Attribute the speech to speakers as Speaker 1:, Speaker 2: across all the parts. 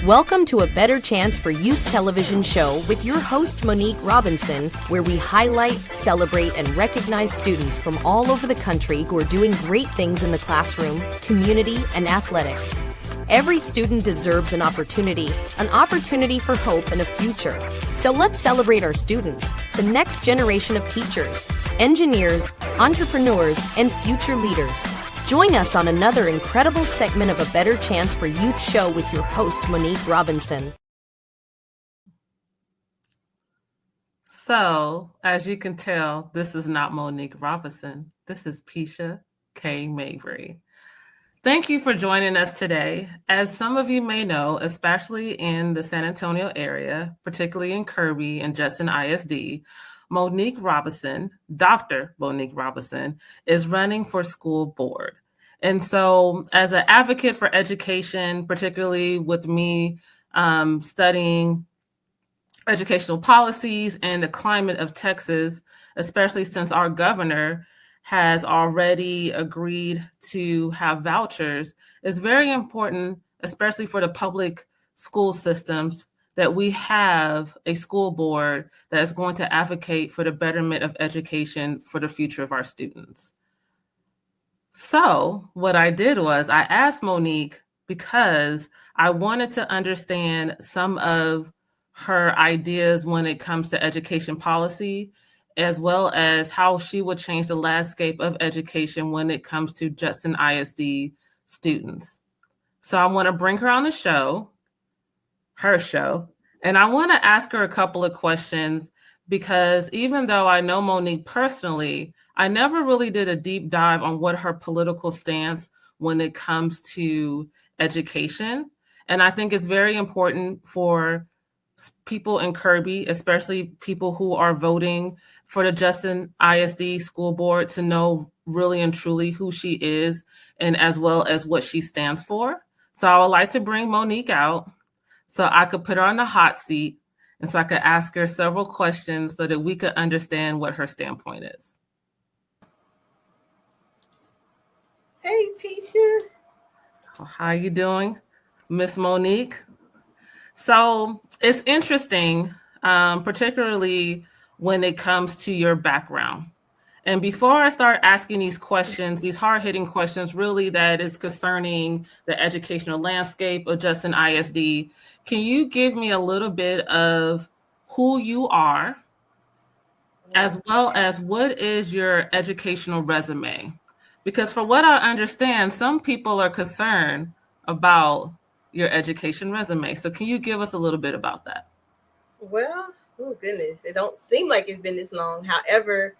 Speaker 1: Welcome to A Better Chance for Youth television show with your host, Monique Robinson, where we highlight, celebrate, and recognize students from all over the country who are doing great things in the classroom, community, and athletics. Every student deserves an opportunity for hope and a future. So let's celebrate our students, the next generation of teachers, engineers, entrepreneurs, and future leaders. Join us on another incredible segment of A Better Chance for Youth show with your host, Monique Robinson.
Speaker 2: So, as you can tell, this is not Monique Robinson. This is Pesha Mabrie. Thank you for joining us today. As some of you may know, especially in the San Antonio area, particularly in Kirby and Judson ISD, Monique Robinson, Dr. Monique Robinson, is running for school board. And so as an advocate for education, particularly with me studying educational policies and the climate of Texas, especially since our governor has already agreed to have vouchers, it's very important, especially for the public school systems, that we have a school board that is going to advocate for the betterment of education for the future of our students. So what I did was I asked Monique because I wanted to understand some of her ideas when it comes to education policy, as well as how she would change the landscape of education when it comes to Judson ISD students. So I want to bring her on the show, her show, and I want to ask her a couple of questions because even though I know Monique personally, I never really did a deep dive on what her political stance when it comes to education. And I think it's very important for people in Kirby, especially people who are voting for the Judson ISD school board, to know really and truly who she is and as well as what she stands for. So I would like to bring Monique out so I could put her on the hot seat and so I could ask her several questions so that we could understand what her standpoint is.
Speaker 3: Hey, Pesha.
Speaker 2: How you doing, Miss Monique? So it's interesting, particularly when it comes to your background. And before I start asking these questions, these hard-hitting questions, really that is concerning the educational landscape of Judson ISD, can you give me a little bit of who you are, as well as what is your educational resume? Because for what I understand, some people are concerned about your education resume. So can you give us a little bit about that?
Speaker 3: Well, oh goodness, it don't seem like it's been this long. However,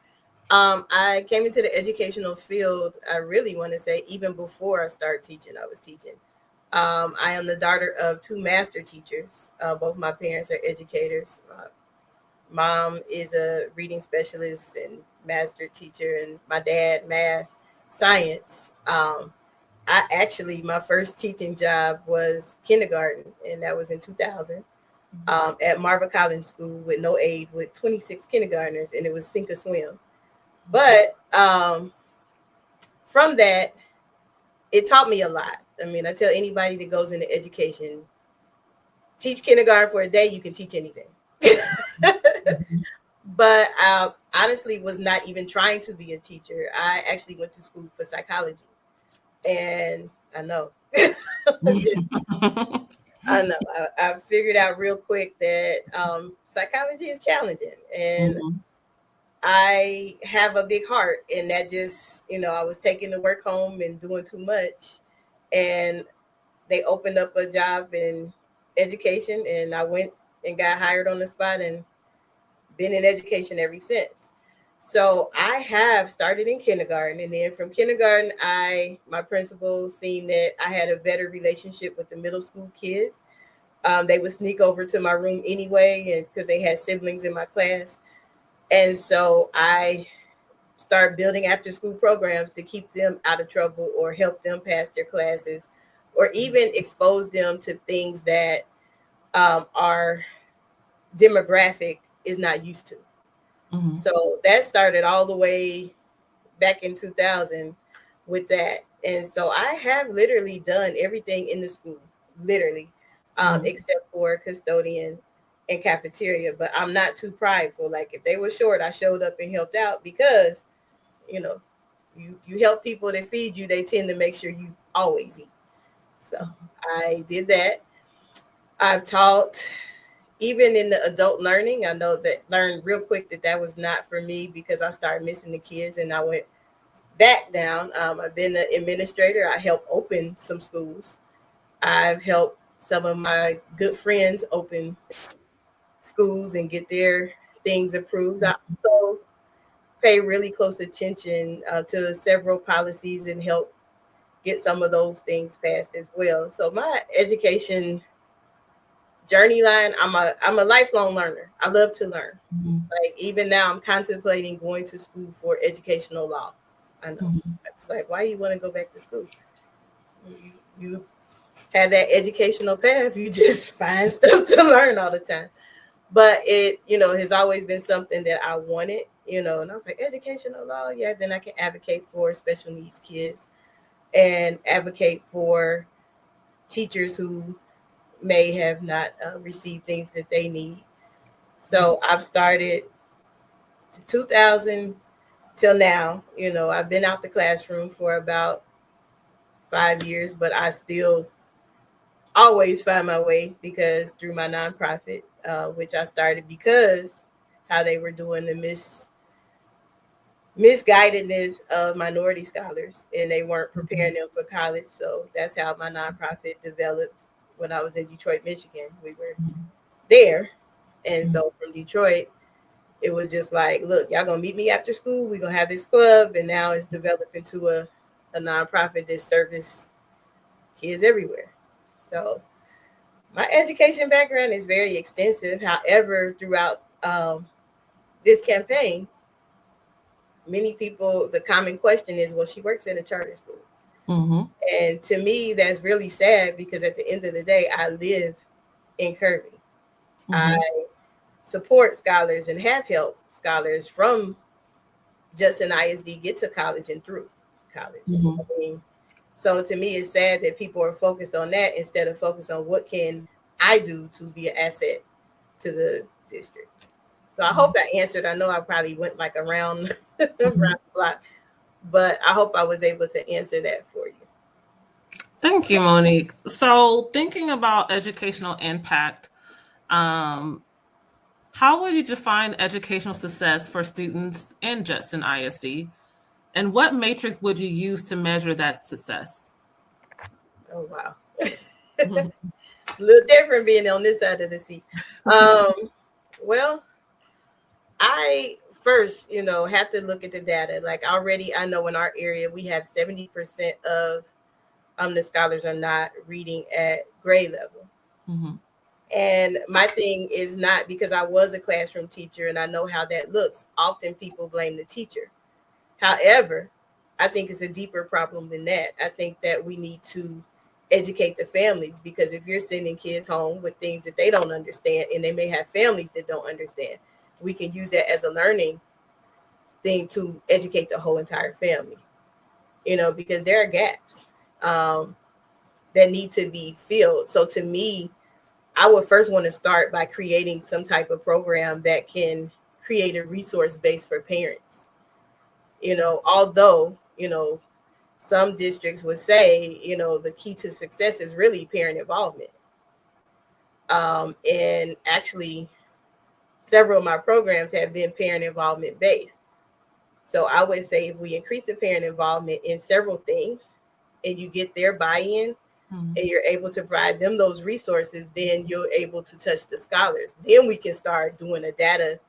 Speaker 3: I came into the educational field, I really want to say, even before I started teaching, I was teaching. I am the daughter of two master teachers. Both my parents are educators. My mom is a reading specialist and master teacher, and my dad, math, science. My first teaching job was kindergarten, and that was in 2000 at Marva Collins School with no aid, with 26 kindergartners, and it was sink or swim. But from that, it taught me a lot. I mean, I tell anybody that goes into education, teach kindergarten for a day, you can teach anything. But I honestly was not even trying to be a teacher. I actually went to school for psychology. And I know, I figured out real quick that psychology is challenging. And I have a big heart. And that just, I was taking the work home and doing too much. And they opened up a job in education. And I went and got hired on the spot and been in education ever since. So I have started in kindergarten, and then from kindergarten, my principal seen that I had a better relationship with the middle school kids. They would sneak over to my room anyway, and because they had siblings in my class. And so I started building after school programs to keep them out of trouble or help them pass their classes, or even expose them to things that our demographic is not used to. So that started all the way back in 2000 with that. And so I have literally done everything in the school, literally. except for custodian and cafeteria. But I'm not too prideful. Like if they were short, I showed up and helped out because, you know, you help people that feed you, they tend to make sure you always eat. So I did that. I've taught even in the adult learning. I know that learned real quick that was not for me because I started missing the kids and I went back down. I've been an administrator. I helped open some schools. I've helped some of my good friends open schools and get their things approved. I also pay really close attention to several policies and help get some of those things passed as well. So my education journey line, I'm a lifelong learner. I love to learn. Like even now I'm contemplating going to school for educational law. I know. It's like, why you want to go back to school? You have that educational path. You just find stuff to learn all the time. But it, has always been something that I wanted, and I was like, educational law, yeah, then I can advocate for special needs kids and advocate for teachers who may have not received things that they need. So I've started 2000 till now, I've been out the classroom for about 5 years, but I still always find my way because through my nonprofit, which I started because how they were doing the misguidedness of minority scholars and they weren't preparing them for college. So that's how my nonprofit developed when I was in Detroit, Michigan. We were there. And so from Detroit, it was just like, look, y'all gonna meet me after school. We're gonna have this club. And now it's developed into a nonprofit that service kids everywhere. So my education background is very extensive. However, throughout this campaign, many people, the common question is, well, she works at a charter school. And to me, that's really sad because at the end of the day, I live in Kirby. I support scholars and have helped scholars from Judson ISD get to college and through college. I mean, so to me, it's sad that people are focused on that instead of focused on what can I do to be an asset to the district. So I hope I answered. I know I probably went like around the block, but I hope I was able to answer that for you.
Speaker 2: Thank you, Monique. So thinking about educational impact, how would you define educational success for students in Judson ISD? And what matrix would you use to measure that success?
Speaker 3: Oh, wow. A little different being on this side of the seat. Well, I first, have to look at the data. Like already, I know in our area, we have 70% of the scholars are not reading at grade level. And my thing is not because I was a classroom teacher and I know how that looks. Often people blame the teacher. However, I think it's a deeper problem than that. I think that we need to educate the families because if you're sending kids home with things that they don't understand and they may have families that don't understand, we can use that as a learning thing to educate the whole entire family, because there are gaps that need to be filled. So to me, I would first want to start by creating some type of program that can create a resource base for parents. Although, some districts would say, the key to success is really parent involvement. And actually, several of my programs have been parent involvement based. So I would say if we increase the parent involvement in several things and you get their buy-in, and you're able to provide them those resources, then you're able to touch the scholars. Then we can start doing a data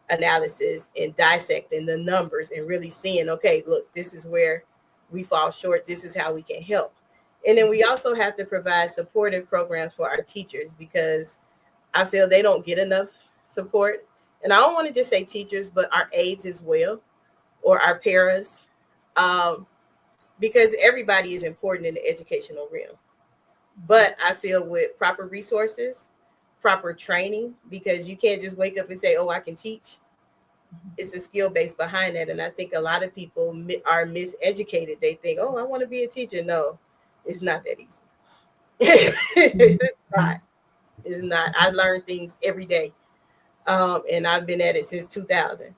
Speaker 3: analysis and dissecting the numbers and really seeing, okay, look, this is where we fall short. This is how we can help. And then we also have to provide supportive programs for our teachers because I feel they don't get enough support. And I don't want to just say teachers, but our aides as well, or our paras. Because everybody is important in the educational realm. But I feel with proper resources, proper training, because you can't just wake up and say, oh, I can teach. It's a skill base behind that. And I think a lot of people are miseducated. They think, oh, I want to be a teacher. No, it's not that easy. It's not. It's not. I learn things every day. And I've been at it since 2000.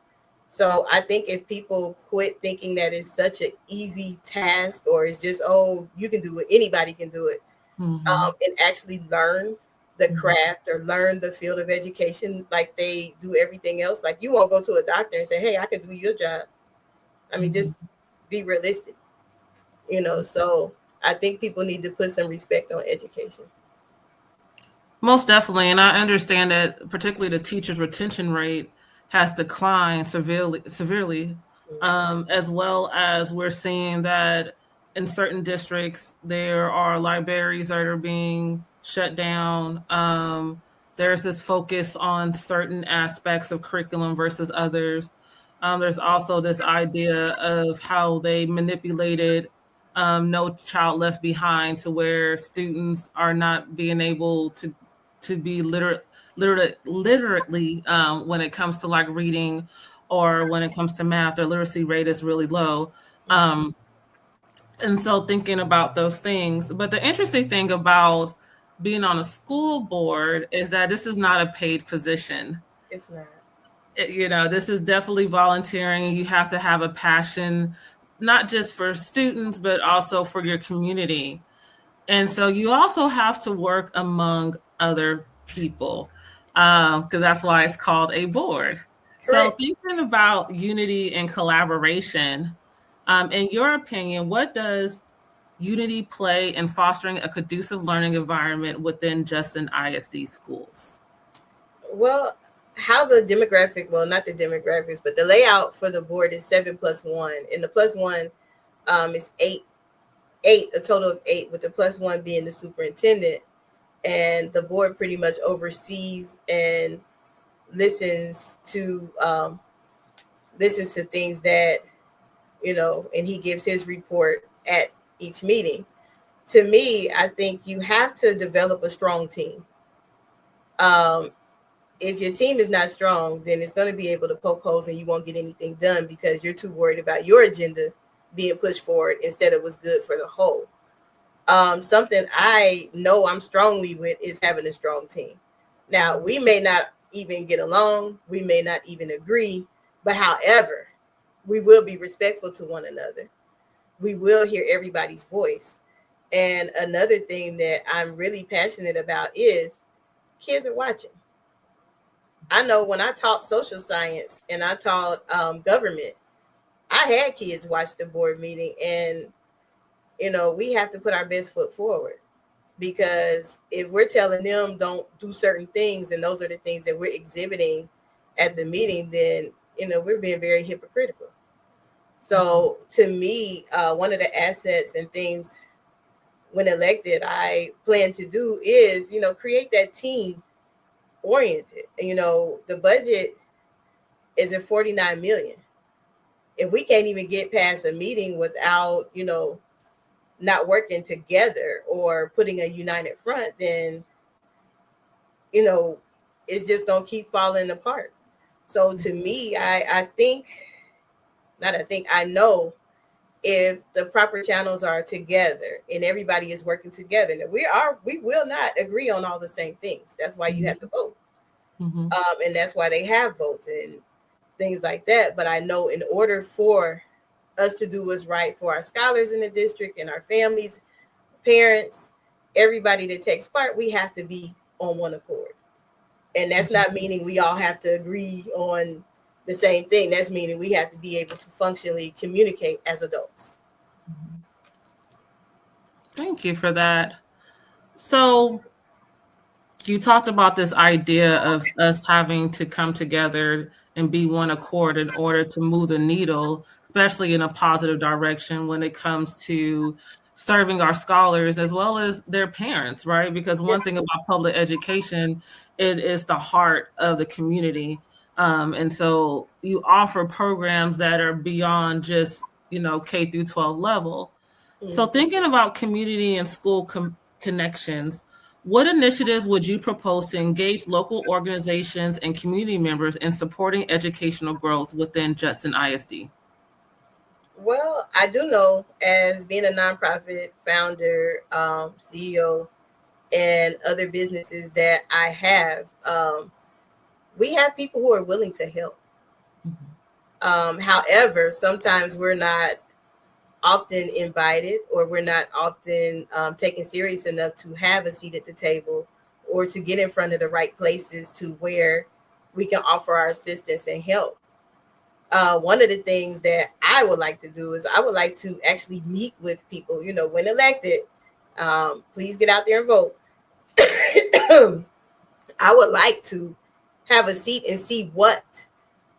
Speaker 3: So I think if people quit thinking that it's such an easy task, or it's just, oh, you can do it, anybody can do it, and actually learn the craft or learn the field of education like they do everything else. Like, you won't go to a doctor and say, hey, I can do your job. I mean, just be realistic, so I think people need to put some respect on education.
Speaker 2: Most definitely. And I understand that particularly the teacher's retention rate has declined severely, as well as we're seeing that in certain districts, there are libraries that are being shut down. There's this focus on certain aspects of curriculum versus others. There's also this idea of how they manipulated No Child Left Behind, to where students are not being able to be literally when it comes to like reading, or when it comes to math, their literacy rate is really low. And so thinking about those things. But the interesting thing about being on a school board is that this is not a paid position.
Speaker 3: It's not.
Speaker 2: This is definitely volunteering. You have to have a passion, not just for students, but also for your community. And so you also have to work among other people, because that's why it's called a board. Correct. So thinking about unity and collaboration, in your opinion, what does unity play in fostering a conducive learning environment within Justin ISD schools?
Speaker 3: Well, how the demographic, well, not the demographics, but the layout for the board is 7+1, and the +1 is 8, a total of 8, with the +1 being the superintendent. And the board pretty much oversees and listens to things that, and he gives his report at each meeting. To me, I think you have to develop a strong team. If your team is not strong, then it's going to be able to poke holes and you won't get anything done because you're too worried about your agenda being pushed forward instead of what's good for the whole. Something I know I'm strongly with is having a strong team. Now, we may not even get along, we may not even agree, but however, we will be respectful to one another. We will hear everybody's voice. And another thing that I'm really passionate about is kids are watching. I know when I taught social science and I taught government, I had kids watch the board meeting, and we have to put our best foot forward, because if we're telling them don't do certain things and those are the things that we're exhibiting at the meeting, then we're being very hypocritical. So to me, one of the assets and things when elected I plan to do is create that team oriented. The budget is at $49 million. If we can't even get past a meeting without not working together or putting a united front, then it's just gonna keep falling apart. So to me, I know if the proper channels are together and everybody is working together, now we will not agree on all the same things. That's why you have to vote. And that's why they have votes and things like that. But I know in order for us to do what's right for our scholars in the district and our families, parents, everybody that takes part, we have to be on one accord. And that's not meaning we all have to agree on the same thing. That's meaning we have to be able to functionally communicate as adults.
Speaker 2: Thank you for that. So you talked about this idea of us having to come together and be one accord in order to move the needle, especially in a positive direction when it comes to serving our scholars as well as their parents, right? Because one thing about public education, it is the heart of the community. And so you offer programs that are beyond just, K through 12 level. So thinking about community and school connections, what initiatives would you propose to engage local organizations and community members in supporting educational growth within Justin ISD?
Speaker 3: Well, I do know, as being a nonprofit founder, CEO, and other businesses that I have, we have people who are willing to help. However, sometimes we're not often invited, or we're not often taken serious enough to have a seat at the table or to get in front of the right places to where we can offer our assistance and help. One of the things that I would like to do is I would like to actually meet with people, when elected. Please get out there and vote. I would like to have a seat and see what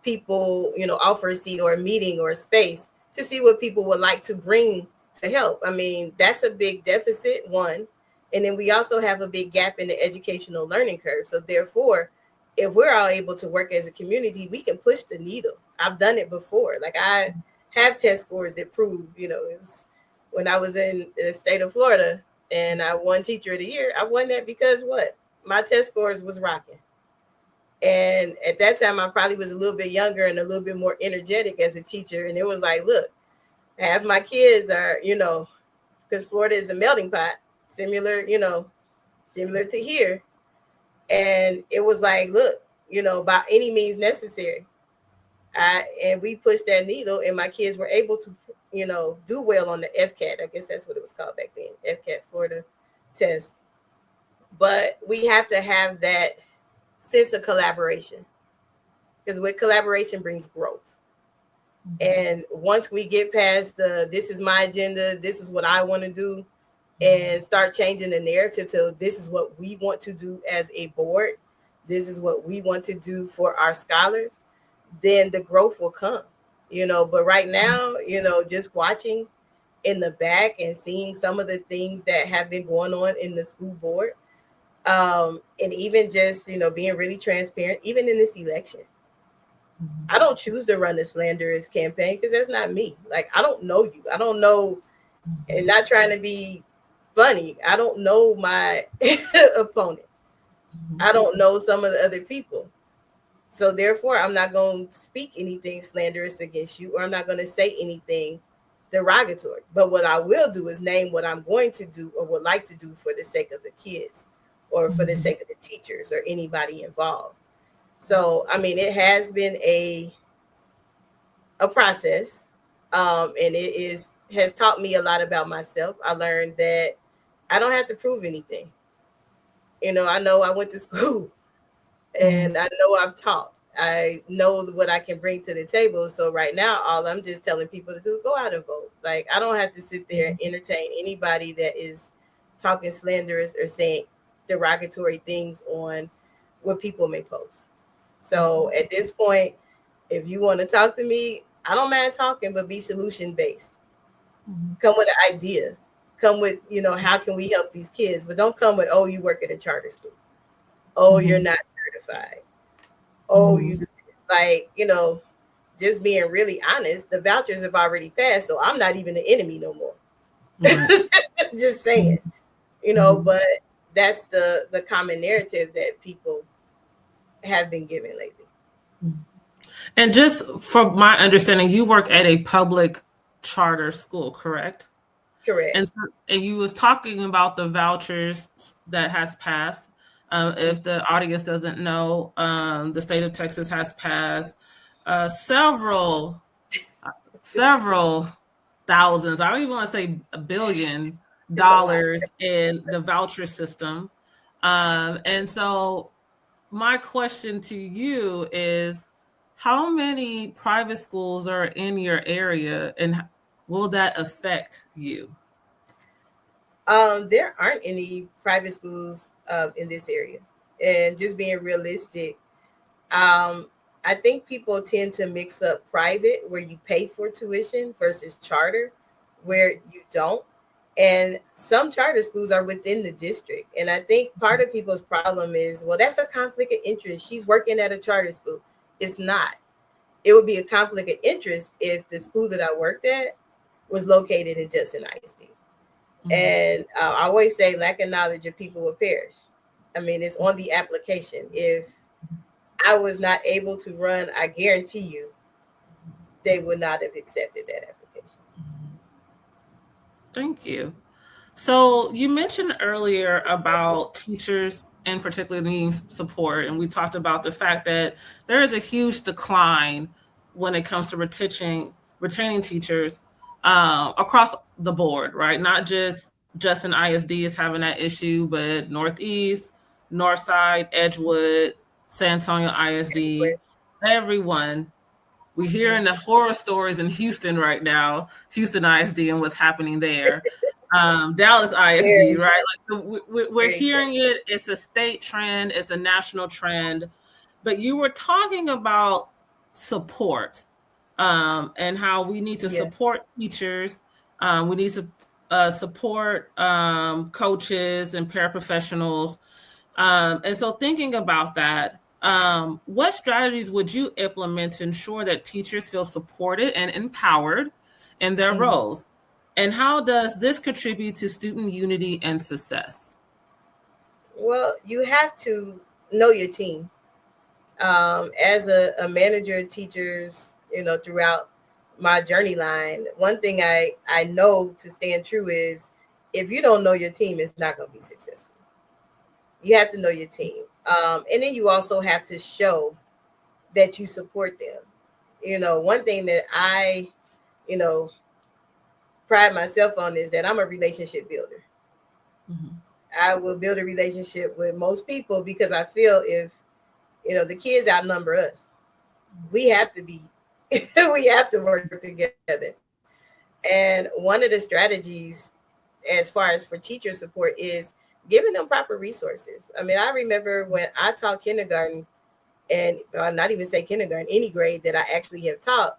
Speaker 3: people, offer a seat or a meeting or a space to see what people would like to bring to help. I mean, that's a big deficit, one. And then we also have a big gap in the educational learning curve. So therefore, if we're all able to work as a community, we can push the needle. I've done it before. Like, I have test scores that prove, it was when I was in the state of Florida and I won Teacher of the Year. I won that because what? My test scores was rocking. And at that time, I probably was a little bit younger and a little bit more energetic as a teacher. And it was like, look, half my kids are, because Florida is a melting pot, similar to here. And it was like, look, by any means necessary. And we pushed that needle, and my kids were able to, do well on the FCAT. I guess that's what it was called back then, FCAT Florida test. But we have to have that sense of collaboration, because with collaboration brings growth. And once we get past this is my agenda, this is what I want to do, and start changing the narrative to this is what we want to do as a board, this is what we want to do for our scholars, then the growth will come. But right now, just watching in the back and seeing some of the things that have been going on in the school board, and even just, being really transparent, even in this election. I don't choose to run a slanderous campaign because that's not me. Like, I don't know you. I don't know, and not trying to be funny, I don't know my opponent. I don't know some of the other people. So therefore, I'm not going to speak anything slanderous against you, or I'm not going to say anything derogatory. But what I will do is name what I'm going to do or would like to do for the sake of the kids, or for the sake of the teachers or anybody involved. So, I mean, it has been a process, and it has taught me a lot about myself. I learned that I don't have to prove anything. I know I went to school, and I know I've taught. I know what I can bring to the table. So right now, all I'm just telling people to do, go out and vote. Like, I don't have to sit there and entertain anybody that is talking slanderous or saying derogatory things on what people may post. So at this point, if you want to talk to me, I don't mind talking, but be solution based. Come with an idea. Come with, how can we help these kids? But don't come with, oh, you work at a charter school. Oh, you're not certified. Oh, you do this. Like, just being really honest, the vouchers have already passed, so I'm not even the enemy no more. Just saying, but that's the common narrative that people have been given lately.
Speaker 2: And just from my understanding, you work at a public charter school, correct?
Speaker 3: Correct.
Speaker 2: And you was talking about the vouchers that has passed. If the audience doesn't know, the state of Texas has passed several thousands, I don't even want to say $1 billion in the voucher system. And so my question to you is, how many private schools are in your area, and will that affect you?
Speaker 3: There aren't any private schools in this area. And just being realistic, I think people tend to mix up private, where you pay for tuition, versus charter, where you don't. And some charter schools are within the district. And I think part of people's problem is, well, that's a conflict of interest. She's working at a charter school. It's not. It would be a conflict of interest if the school that I worked at was located in Judson ISD. And I always say, lack of knowledge of people will perish. I mean, it's on the application. If I was not able to run, I guarantee you, they would not have accepted that application.
Speaker 2: Thank you. So you mentioned earlier about teachers in particular needing support, and we talked about the fact that there is a huge decline when it comes to retaining teachers across the board, right? Not just in ISD is having that issue, but Northeast, Northside, Edgewood, San Antonio ISD, everyone. We're hearing the horror stories in Houston right now, Houston ISD and what's happening there. Dallas ISD, right? Like we're hearing it. It's a state trend. It's a national trend. But you were talking about support and how we need to support teachers. We need to support coaches and paraprofessionals. And so thinking about that, what strategies would you implement to ensure that teachers feel supported and empowered in their roles? And how does this contribute to student unity and success?
Speaker 3: Well, you have to know your team. As a manager of teachers, throughout my journey line, one thing I know to stand true is if you don't know your team, it's not going to be successful. You have to know your team. And then you also have to show that you support them. One thing that I, pride myself on is that I'm a relationship builder. Mm-hmm. I will build a relationship with most people because I feel if, the kids outnumber us, we have to work together. And one of the strategies as far as for teacher support is giving them proper resources. I mean, I remember when I taught kindergarten, and not even say kindergarten, any grade that I actually have taught,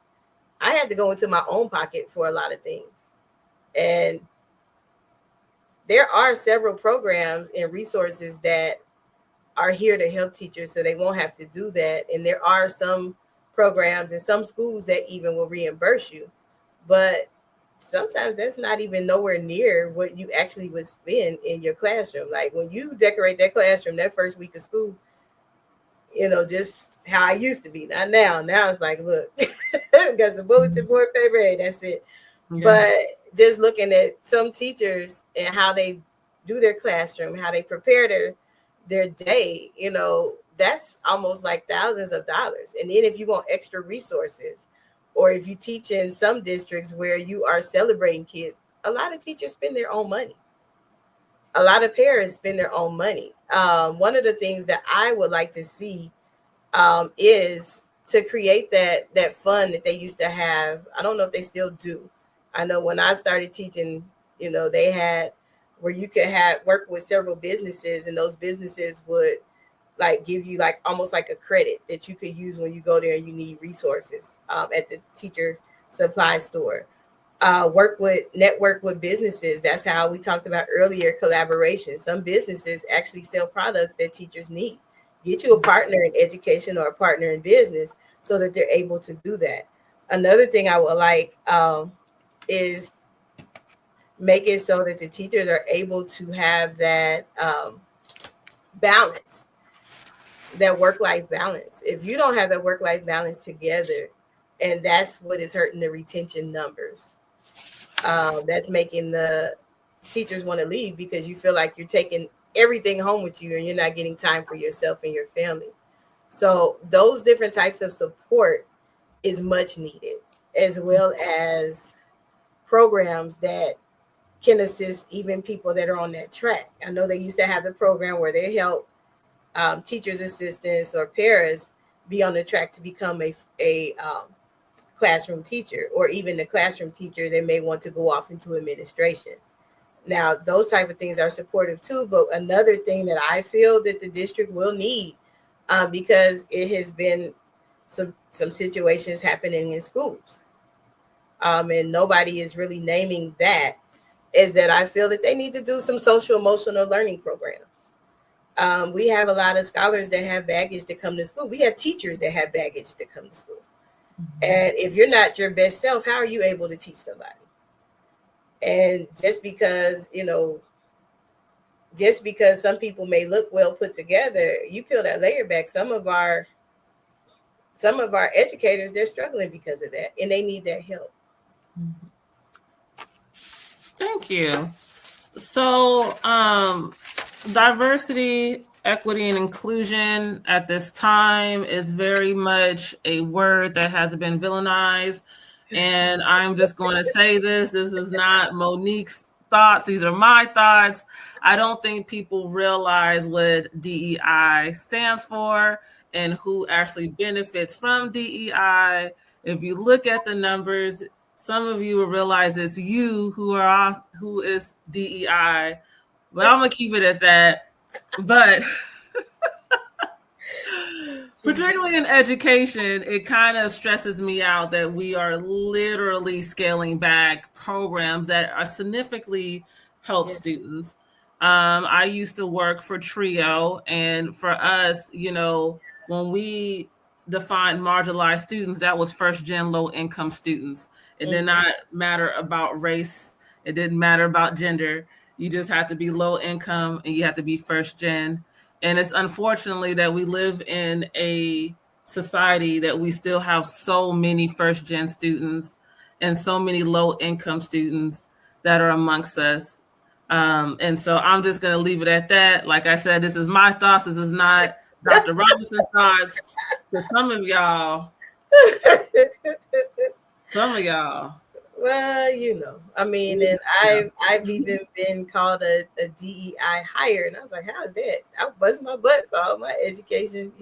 Speaker 3: I had to go into my own pocket for a lot of things. And there are several programs and resources that are here to help teachers so they won't have to do that. And there are some programs and some schools that even will reimburse you. But sometimes that's not even nowhere near what you actually would spend in your classroom. Like when you decorate that classroom that first week of school, just how I used to be. Not now. Now it's like, look, got some bulletin board paper, hey, that's it. Yeah. But just looking at some teachers and how they do their classroom, how they prepare their day, that's almost like thousands of dollars. And then if you want extra resources, or if you teach in some districts where you are celebrating kids, a lot of teachers spend their own money. A lot of parents spend their own money. One of the things that I would like to see is to create that fund that they used to have. I don't know if they still do. I know when I started teaching, they had where you could work with several businesses, and those businesses would like give you like almost like a credit that you could use when you go there and you need resources at the teacher supply store. Network with businesses. That's how we talked about earlier, collaboration. Some businesses actually sell products that teachers need. Get you a partner in education or a partner in business so that they're able to do that. Another thing I would like is make it so that the teachers are able to have that balance, that work-life balance. If you don't have that work-life balance together, and that's what is hurting the retention numbers, that's making the teachers want to leave because you feel like you're taking everything home with you and you're not getting time for yourself and your family. So those different types of support is much needed, as well as programs that can assist even people that are on that track. I know they used to have the program where they help teachers, assistants, or paras be on the track to become a classroom teacher, or even the classroom teacher, they may want to go off into administration. Now, those type of things are supportive too. But another thing that I feel that the district will need, because it has been some situations happening in schools, and nobody is really naming that, is that I feel that they need to do some social emotional learning programs. We have a lot of scholars that have baggage to come to school. We have teachers that have baggage to come to school. Mm-hmm. And if you're not your best self, how are you able to teach somebody? And just because some people may look well put together, you peel that layer back. Some of our educators, they're struggling because of that, and they need that help.
Speaker 2: Thank you. So, diversity, equity, and inclusion at this time is very much a word that has been villainized. And I'm just going to say this. This is not Monique's thoughts. These are my thoughts. I don't think people realize what DEI stands for and who actually benefits from DEI. If you look at the numbers, some of you will realize it's you who is DEI, but I'm gonna keep it at that. But particularly in education, it kind of stresses me out that we are literally scaling back programs that are significantly help students. I used to work for TRIO, and for us, when we defined marginalized students, that was first-gen low-income students. It did not matter about race. It didn't matter about gender. You just have to be low income and you have to be first-gen. And it's unfortunately that we live in a society that we still have so many first-gen students and so many low-income students that are amongst us. And so I'm just going to leave it at that. Like I said, this is my thoughts. This is not Dr. Robinson's thoughts. For some of y'all.
Speaker 3: Well, I mean, and I've even been called a DEI hire, and I was like, how is that? I bust my butt for all my education,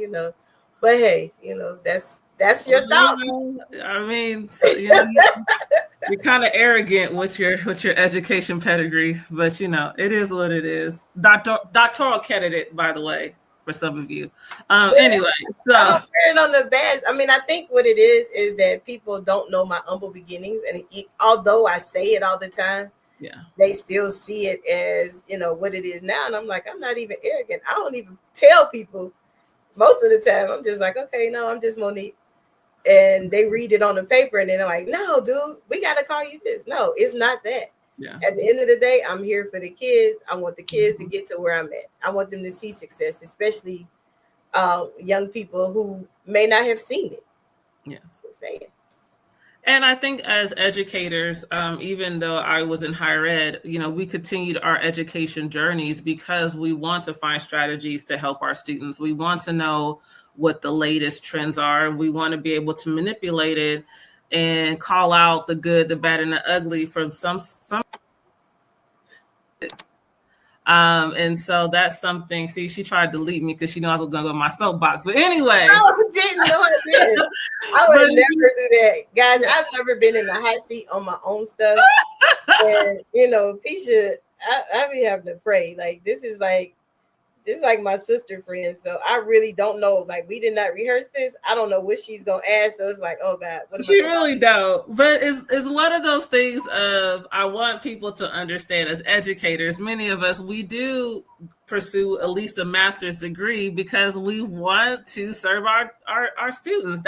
Speaker 3: But hey, that's your thoughts.
Speaker 2: I mean, you're kind of arrogant with your education pedigree, but it is what it is. Doctoral candidate, by the way, for some of you. Anyway, so
Speaker 3: I don't wear it on the badge. I mean, I think what it is that people don't know my humble beginnings, and although I say it all the time, they still see it as what it is now. And I'm like, I'm not even arrogant. I don't even tell people. Most of the time, I'm just like, okay, no, I'm just Monique. And they read it on the paper and then they're like, no, dude, we got to call you this. No, it's not that.
Speaker 2: Yeah.
Speaker 3: At the end of the day, I'm here for the kids. I want the kids to get to where I'm at. I want them to see success, especially young people who may not have seen it.
Speaker 2: Yes.
Speaker 3: Saying.
Speaker 2: And I think as educators, even though I was in higher ed, we continued our education journeys because we want to find strategies to help our students. We want to know what the latest trends are. We want to be able to manipulate it and call out the good, the bad, and the ugly from some. And so that's something. See, she tried to delete me because she knew I was going to go in my soapbox. But anyway,
Speaker 3: I didn't know I did. I would never do that, guys. I've never been in the hot seat on my own stuff. And Pesha, I be having to pray. Like this is like my sister friend. So I really don't know. Like we did not rehearse this. I don't know what she's gonna ask. So it's like, oh God,
Speaker 2: she really don't. But it's one of those things of I want people to understand as educators, many of us, we do pursue at least a master's degree because we want to serve our students.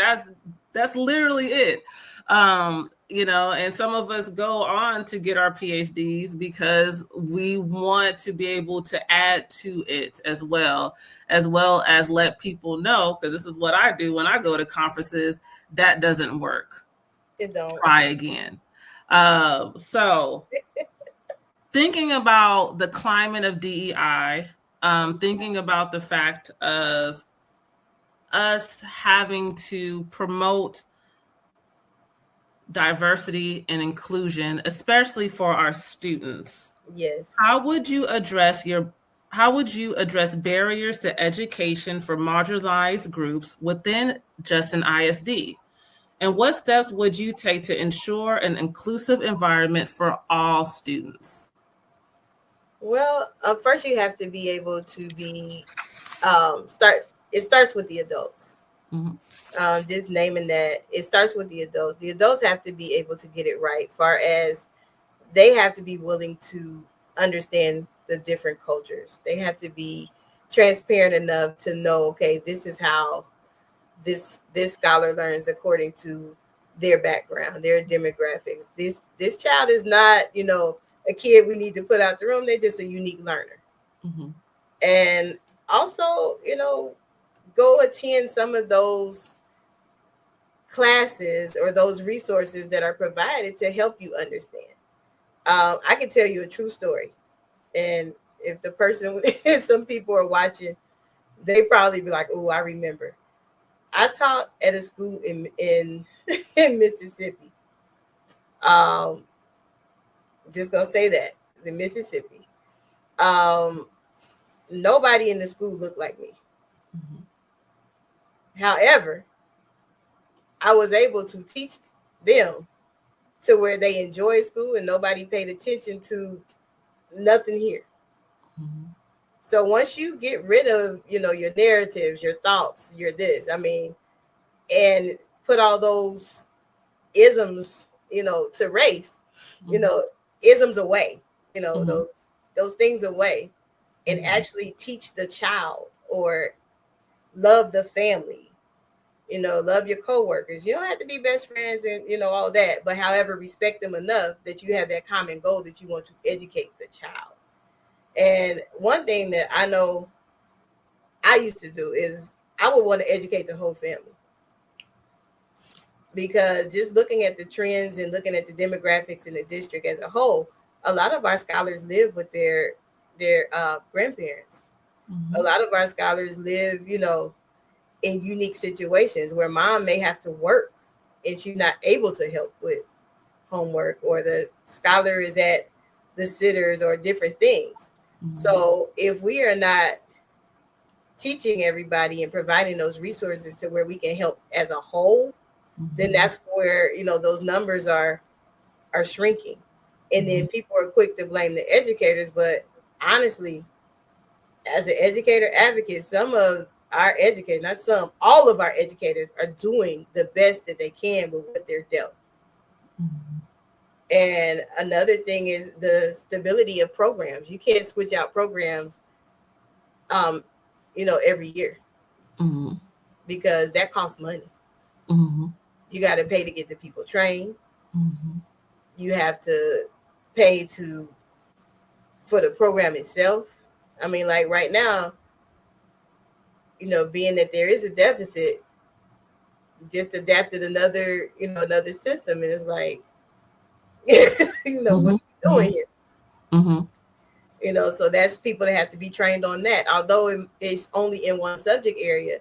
Speaker 2: That's literally it. And some of us go on to get our PhDs because we want to be able to add to it as well as let people know, because this is what I do when I go to conferences, that doesn't work.
Speaker 3: It don't.
Speaker 2: Try again. So thinking about the climate of DEI, thinking about the fact of us having to promote diversity and inclusion, especially for our students.
Speaker 3: Yes.
Speaker 2: How would you address barriers to education for marginalized groups within Justin ISD? And what steps would you take to ensure an inclusive environment for all students?
Speaker 3: Well, first you have to be able to be it starts with the adults.
Speaker 2: Mm-hmm.
Speaker 3: Just naming that it starts with the adults. The adults have to be able to get it right, far as they have to be willing to understand the different cultures. They have to be transparent enough to know, okay, this is how this scholar learns according to their background, their demographics. This child is not, a kid we need to put out the room. They're just a unique learner.
Speaker 2: Mm-hmm.
Speaker 3: And also, go attend some of those classes or those resources that are provided to help you understand. I can tell you a true story. And if the person, if some people are watching, they probably be like, "Oh, I remember." I taught at a school in in Mississippi. Um, just gonna say that it's in Mississippi. Um, Nobody in the school looked like me.
Speaker 2: Mm-hmm.
Speaker 3: However, I was able to teach them to where they enjoyed school and nobody paid attention to nothing here.
Speaker 2: Mm-hmm.
Speaker 3: So once you get rid of, your narratives, your thoughts, your this, and put all those isms, to race, you
Speaker 2: Mm-hmm.
Speaker 3: know, isms away,
Speaker 2: Mm-hmm.
Speaker 3: those things away, and
Speaker 2: Mm-hmm.
Speaker 3: actually teach the child or love the family, love your coworkers. You don't have to be best friends and all that, but however, respect them enough that you have that common goal that you want to educate the child. And one thing that I know I used to do is I would want to educate the whole family, because just looking at the trends and looking at the demographics in the district as a whole, a lot of our scholars live with their grandparents. A
Speaker 2: Mm-hmm.
Speaker 3: lot of our scholars live, in unique situations where mom may have to work and she's not able to help with homework, or the scholar is at the sitters or different things.
Speaker 2: Mm-hmm.
Speaker 3: So if we are not teaching everybody and providing those resources to where we can help as a whole, then
Speaker 2: Mm-hmm.
Speaker 3: that's where those numbers are shrinking. And
Speaker 2: Mm-hmm.
Speaker 3: then people are quick to blame the educators, but honestly, as an educator advocate, some of our educators, not some, all of our educators are doing the best that they can with what they're dealt.
Speaker 2: Mm-hmm.
Speaker 3: And another thing is the stability of programs. You can't switch out programs, um, every year,
Speaker 2: Mm-hmm.
Speaker 3: because that costs money.
Speaker 2: Mm-hmm.
Speaker 3: You got to pay to get the people trained.
Speaker 2: Mm-hmm.
Speaker 3: You have to pay for the program itself. Like right now, being that there is a deficit, just adapted another system, and it's like, what are
Speaker 2: Mm-hmm.
Speaker 3: you doing here?
Speaker 2: Mm-hmm.
Speaker 3: So that's people that have to be trained on that. Although it's only in one subject area,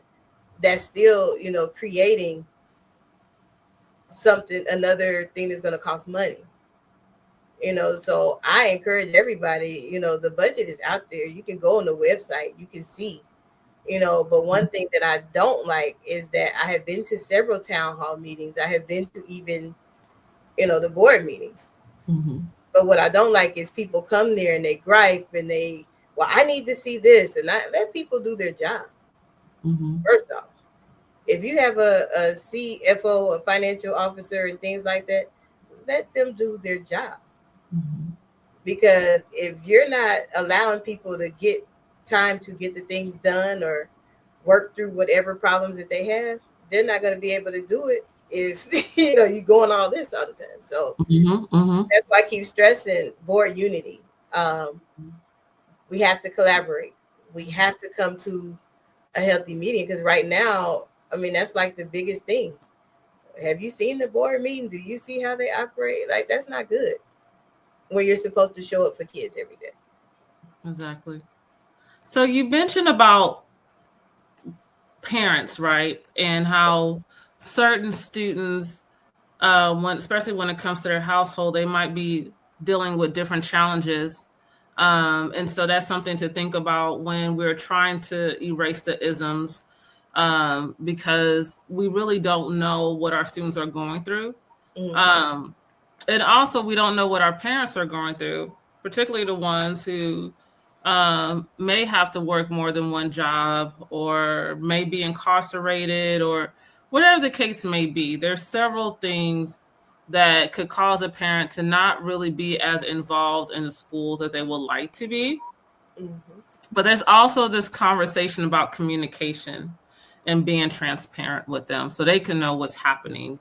Speaker 3: that's still, creating something, another thing that's going to cost money. So I encourage everybody, the budget is out there. You can go on the website, you can see, but one thing that I don't like is that I have been to several town hall meetings. I have been to even, the board meetings.
Speaker 2: Mm-hmm.
Speaker 3: But what I don't like is people come there and they gripe and well, I need to see this, and I let people do their job.
Speaker 2: Mm-hmm.
Speaker 3: First off, if you have a CFO, a financial officer, and things like that, let them do their job.
Speaker 2: Mm-hmm.
Speaker 3: Because if you're not allowing people to get time to get the things done or work through whatever problems that they have, they're not going to be able to do it if you going all this all the time. So
Speaker 2: Mm-hmm. Mm-hmm.
Speaker 3: that's why I keep stressing board unity. We have to collaborate. We have to come to a healthy meeting, because right now, that's like the biggest thing. Have you seen the board meeting? Do you see how they operate? Like, that's not good when you're supposed to show up for kids every day.
Speaker 2: Exactly. So you mentioned about parents, right? And how certain students, especially when it comes to their household, they might be dealing with different challenges. And so that's something to think about when we're trying to erase the isms, because we really don't know what our students are going through.
Speaker 3: Mm-hmm.
Speaker 2: And also, we don't know what our parents are going through, particularly the ones who may have to work more than one job, or may be incarcerated, or whatever the case may be. There's several things that could cause a parent to not really be as involved in the schools that they would like to be.
Speaker 3: Mm-hmm.
Speaker 2: But there's also this conversation about communication and being transparent with them so they can know what's happening,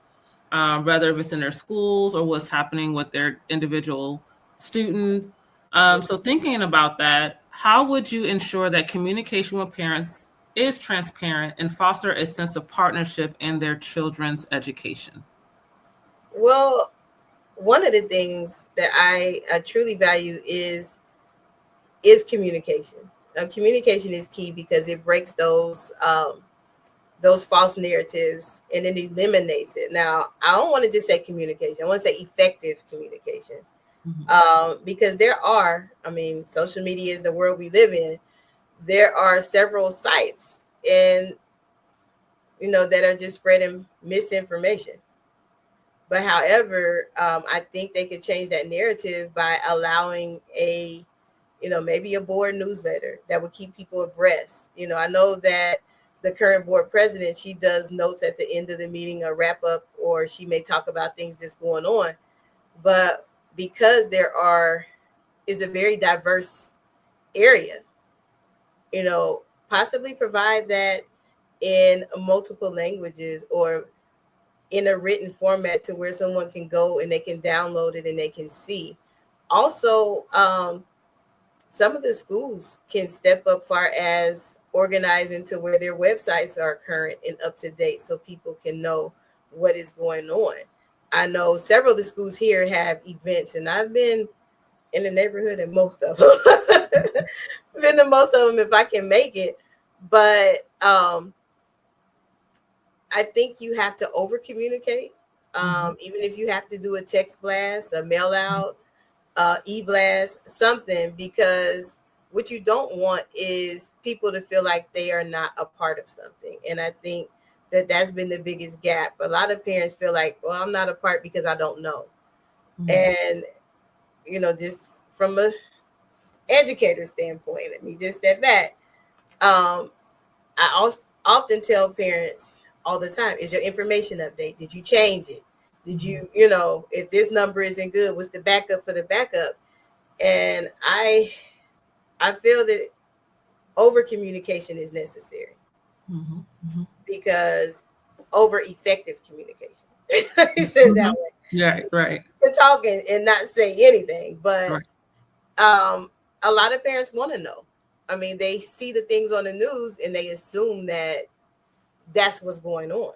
Speaker 2: whether if it's in their schools or what's happening with their individual student. So thinking about that, how would you ensure that communication with parents is transparent and foster a sense of partnership in their children's education?
Speaker 3: Well, one of the things that I truly value is is communication. Communication is key because it breaks those false narratives and it eliminates it. Now, I don't want to just say communication. I want to say effective communication. Because there are, I mean, social media is the world we live in. There are several sites and, that are just spreading misinformation. But however, I think they could change that narrative by allowing maybe a board newsletter that would keep people abreast. I know that the current board president, she does notes at the end of the meeting, a wrap up, or she may talk about things that's going on. But because is a very diverse area, possibly provide that in multiple languages or in a written format to where someone can go and they can download it and they can see. Also, some of the schools can step up far as organizing to where their websites are current and up to date so people can know what is going on. I know several of the schools here have events, and I've been in the neighborhood in most of them. Been to most of them if I can make it. But I think you have to over communicate. Even if you have to do a text blast, a mail out, e-blast, something, because what you don't want is people to feel like they are not a part of something. And I think that that's been the biggest gap. A lot of parents feel like, well, I'm not a part because I don't know. And, just from a educator standpoint, let me just step back. I often tell parents all the time, is your information update? Did you change it? Did you, if this number isn't good, what's the backup for the backup? And I feel that over communication is necessary because over effective communication. He said that way.
Speaker 2: Right.
Speaker 3: We're talking and not say anything, but a lot of parents want to know. I mean, they see the things on the news and they assume that that's what's going on.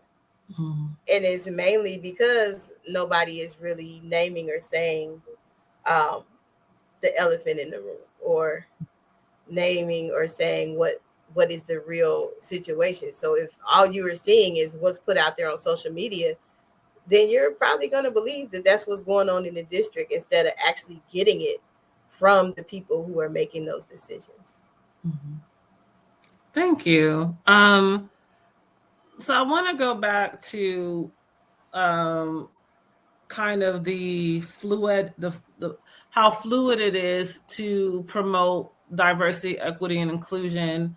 Speaker 3: And it's mainly because nobody is really naming or saying the elephant in the room, or naming or saying what is the real situation. So if all you are seeing is what's put out there on social media, then you're probably going to believe that that's what's going on in the district instead of actually getting it from the people who are making those decisions.
Speaker 2: Thank you. So I want to go back to kind of the how fluid it is to promote diversity, equity, and inclusion,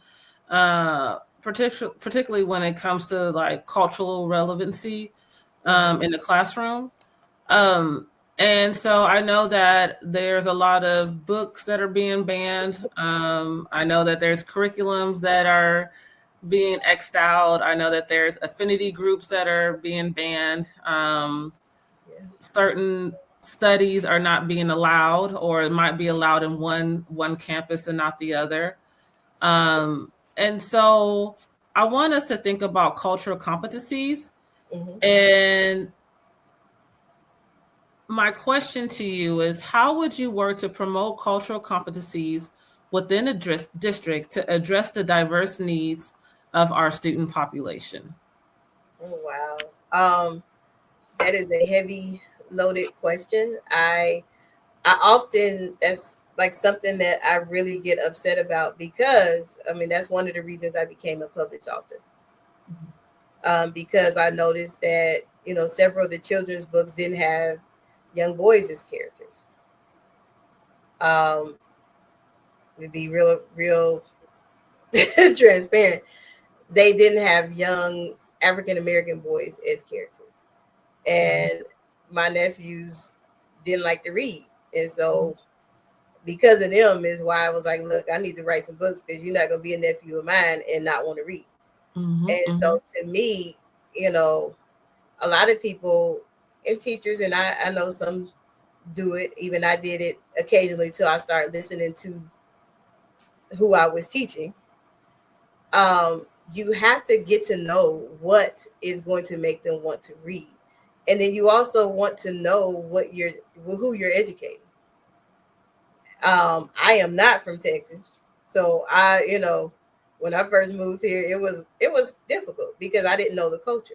Speaker 2: particularly when it comes to like cultural relevancy in the classroom. And so I know that there's a lot of books that are being banned. I know that there's curriculums that are being X'd out. I know that there's affinity groups that are being banned. Certain studies are not being allowed, or it might be allowed in one campus and not the other. And so I want us to think about cultural competencies. And my question to you is, how would you work to promote cultural competencies within a district to address the diverse needs of our student population?
Speaker 3: Oh, wow. That is a heavy loaded question. I often, that's like something that I really get upset about, because I mean, that's one of the reasons I became a published author. Because I noticed that, several of the children's books didn't have young boys as characters. To be real transparent, they didn't have young African American boys as characters. And my nephews didn't like to read. And so because of them is why I was like, look, I need to write some books, because you're not going to be a nephew of mine and not want to read. So to me, a lot of people and teachers, and I know some do it, even I did it occasionally till I started listening to who I was teaching. You have to get to know what is going to make them want to read. And then you also want to know who you're educating. I am not from Texas, so when I first moved here, it was difficult because I didn't know the culture.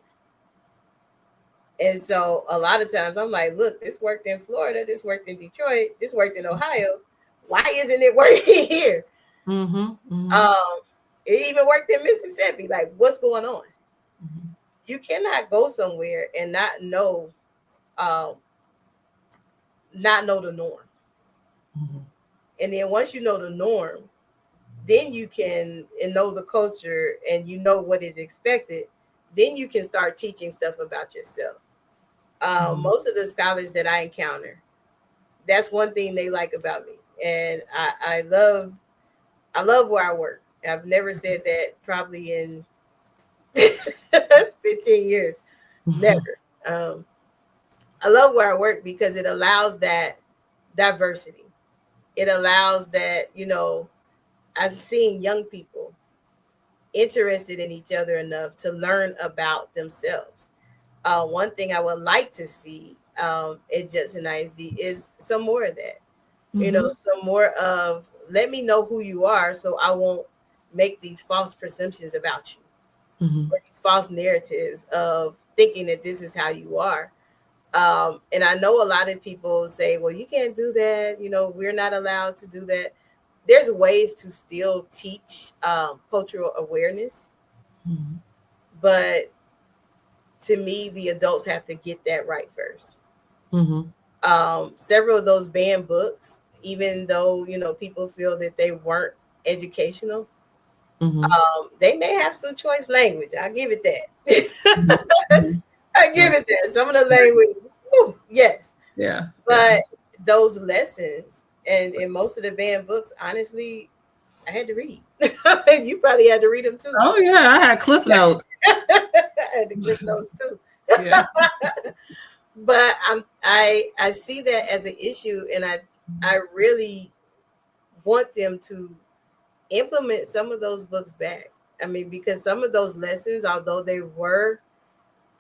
Speaker 3: And so a lot of times I'm like, look, this worked in Florida, this worked in Detroit, this worked in Ohio. Why isn't it working here? It even worked in Mississippi. Like, what's going on? You cannot go somewhere and um, not know the norm. And then once you know the norm, then you can know the culture and you know what is expected. Then you can start teaching stuff about yourself. Most of the scholars that I encounter, that's one thing they like about me, and I love where I work. I've never said that probably in 15 years, never. I love where I work because it allows that diversity. It allows that, I've seen young people interested in each other enough to learn about themselves. One thing I would like to see at Judson ISD is some more of that. Some more of, let me know who you are so I won't make these false presumptions about you, or these false narratives of thinking that this is how you are. And I know a lot of people say, well, you can't do that. We're not allowed to do that. There's ways to still teach cultural awareness. But to me, the adults have to get that right first. Several of those banned books, even though, people feel that they weren't educational, they may have some choice language. I'll give it that. I give it that. Some of the language, yes.
Speaker 2: Yeah.
Speaker 3: But those lessons and most of the banned books, honestly, I had to read. You probably had to read them too.
Speaker 2: Oh yeah, I had Cliff Notes.
Speaker 3: I had the Cliff Notes too. Yeah. But I see that as an issue, and I really want them to implement some of those books back. I mean, because some of those lessons, although they were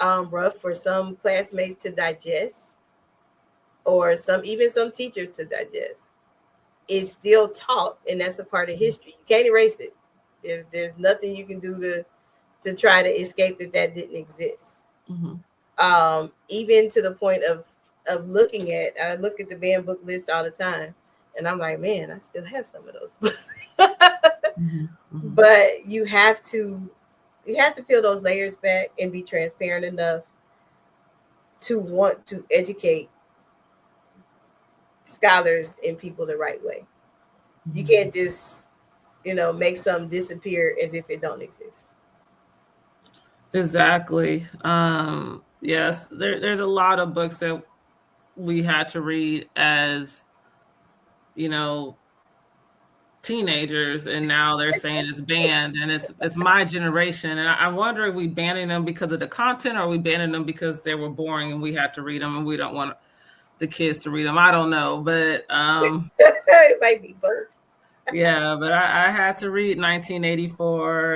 Speaker 3: rough for some classmates to digest, or some teachers to digest, it's still taught, and that's a part of history. You can't erase it. There's nothing you can do to try to escape that didn't exist. Even to the point of looking at, I look at the banned book list all the time, and I'm like, man, I still have some of those books. But you have to peel those layers back and be transparent enough to want to educate scholars and people the right way. You can't just, make something disappear as if it don't exist.
Speaker 2: Exactly. Yes, there's a lot of books that we had to read as, teenagers, and now they're saying it's banned, and it's my generation, and I wonder, are we banning them because of the content, or are we banning them because they were boring and we had to read them and we don't want the kids to read them? I don't know, but
Speaker 3: it might be both.
Speaker 2: Yeah, but I had to read 1984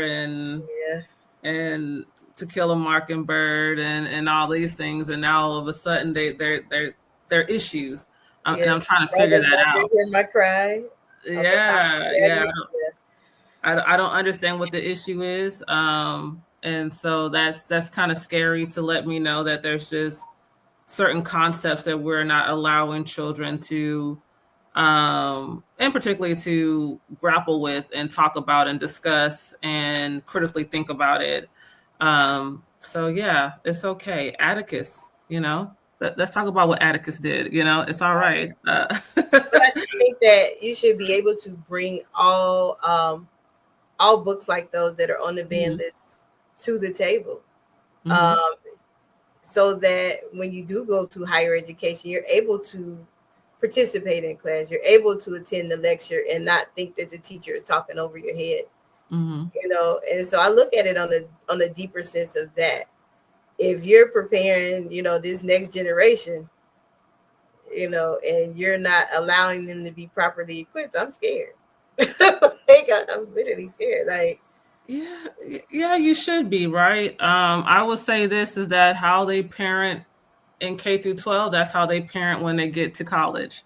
Speaker 2: and To Kill a Mockingbird and all these things, and now all of a sudden they're issues, and I'm trying to figure that out.
Speaker 3: Hear my cry.
Speaker 2: Yeah. I don't understand what the issue is, and so that's kind of scary to let me know that there's just certain concepts that we're not allowing children to, and particularly to grapple with and talk about and discuss and critically think about it. So yeah, it's okay. Atticus, let's talk about what Atticus did. It's all right.
Speaker 3: But I think that you should be able to bring all books like those that are on the ban list to the table, so that when you do go to higher education, you're able to participate in class. You're able to attend the lecture and not think that the teacher is talking over your head. And so I look at it on a deeper sense of that. If you're preparing, this next generation, and you're not allowing them to be properly equipped, I'm scared. I'm literally scared. Like,
Speaker 2: yeah, you should be, right. I would say this is that how they parent in K through 12, that's how they parent when they get to college.